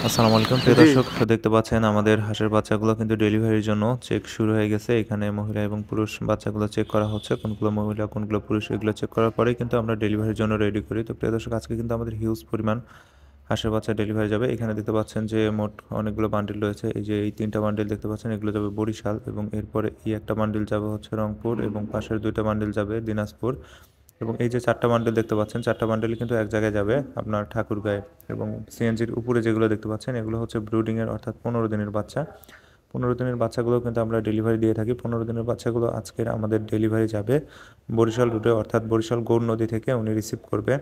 আসসালামু আলাইকুম প্রিয় জি। দর্শক, দেখতে পাচ্ছেন আমাদের হাঁসের বাচ্চাগুলো কিন্তু ডেলিভারির জন্য চেক শুরু হয়ে গেছে। এখানে মহিলা এবং পুরুষ বাচ্চাগুলো চেক করা হচ্ছে, কোনগুলো মহিলা কোনগুলো পুরুষ এগুলো চেক করার পরেই কিন্তু আমরা ডেলিভারির জন্য রেডি করি। তো প্রিয় দর্শক, আজকে কিন্তু আমাদের হিউজ পরিমাণ হাঁসের বাচ্চা ডেলিভারি যাবে। এখানে দেখতে পাচ্ছেন যে মোট অনেকগুলো বান্ডিল রয়েছে। এই যে এই 3টা বান্ডিল দেখতে পাচ্ছেন, এগুলো যাবে বরিশাল, এবং এরপরে এই একটা বান্ডিল যাবে হচ্ছে রংপুর, এবং পাশের 2টা বান্ডিল যাবে দিনাজপুর, এবং এই যে 4টা বান্ডেল দেখতে পাচ্ছেন, 4টা বান্ডেল কিন্তু এক জায়গায় যাবে আপনার ঠাকুরগাঁয়ে। এবং সিএনজির উপরে যেগুলো দেখতে পাচ্ছেন, এগুলো হচ্ছে ব্রুডিংয়ের অর্থাৎ 15 দিনের বাচ্চা। 15 দিনের বাচ্চাগুলো কিন্তু আমরা ডেলিভারি দিয়ে থাকি। 15 দিনের বাচ্চাগুলো আজকের আমাদের ডেলিভারি যাবে বরিশাল রুটে, অর্থাৎ বরিশাল গৌর নদী থেকে উনি রিসিভ করবে।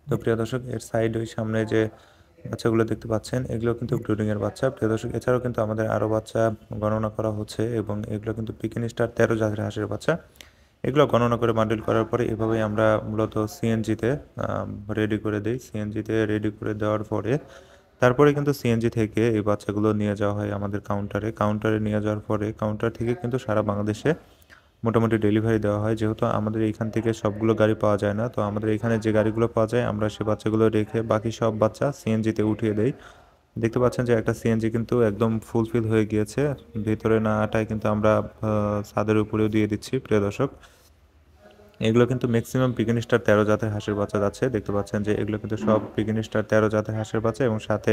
তো প্রিয় দর্শক, এর সাইড ওই সামনে যে বাচ্চাগুলো দেখতে পাচ্ছেন, এগুলো কিন্তু ব্রুডিংয়ের বাচ্চা। প্রিয় দর্শক, এছাড়াও কিন্তু আমাদের আরও বাচ্চা গণনা করা হচ্ছে, এবং এগুলো কিন্তু পিকিন স্টার 13 জাতের হাঁসের বাচ্চা। এগুলো গণনা করে বান্ডিল করার পরে এভাবেই আমরা মূলত সিএনজিতে রেডি করে দিই। সিএনজিতে রেডি করে দেওয়ার পরে তারপরে কিন্তু সিএনজি থেকে এই বাচ্চাগুলো নিয়ে যাওয়া হয় আমাদের কাউন্টারে। কাউন্টারে নিয়ে যাওয়ার পরে কাউন্টার থেকে কিন্তু সারা বাংলাদেশে মোটামুটি ডেলিভারি দেওয়া হয়। যেহেতু আমাদের এইখান থেকে সবগুলো গাড়ি পাওয়া যায় না, তো আমাদের এখানে যে গাড়িগুলো পাওয়া যায় আমরা সে বাচ্চাগুলো রেখে বাকি সব বাচ্চা সিএনজিতে উঠিয়ে দেই। দেখতে পাচ্ছেন যে একটা সিএনজি কিন্তু একদম ফুলফিল হয়ে গিয়েছে। ভিতরে না আটায় কিন্তু আমরা ছাদের উপরেও দিয়ে দিচ্ছি। প্রিয় দর্শক, এগুলো কিন্তু ম্যাক্সিমাম পিগন স্টার 13 জাতের হাঁসের বাচ্চা যাচ্ছে। দেখতে পাচ্ছেন যে এগুলো কিন্তু সব পিগন স্টার 13 জাতের হাঁসের বাচ্চা, এবং সাথে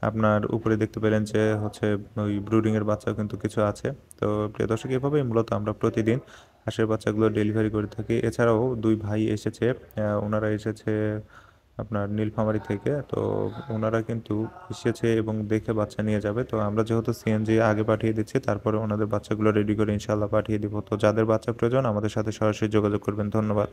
আপনার উপরে দেখতে পেলেন যে হচ্ছে ওই ব্রুডিং এর বাচ্চাও কিন্তু কিছু আছে। তো প্রিয় দর্শক, এভাবেই মূলত আমরা প্রতিদিন হাঁসের বাচ্চাগুলো ডেলিভারি করে থাকি। এছাড়াও 2 ভাই এসেছে, ওনারা এসেছে আপনার নীলফামারী থেকে। তো ওনারা কিন্তু এসেছে এবং দেখে বাচ্চা নিয়ে যাবে। তো আমরা যেহেতু সিএনজি আগে পাঠিয়ে দিচ্ছি, তারপরে ওনাদের বাচ্চাগুলো রেডি করে ইনশাল্লাহ পাঠিয়ে দিব। তো যাদের বাচ্চা প্রয়োজন আমাদের সাথে সরাসরি যোগাযোগ করবেন। ধন্যবাদ।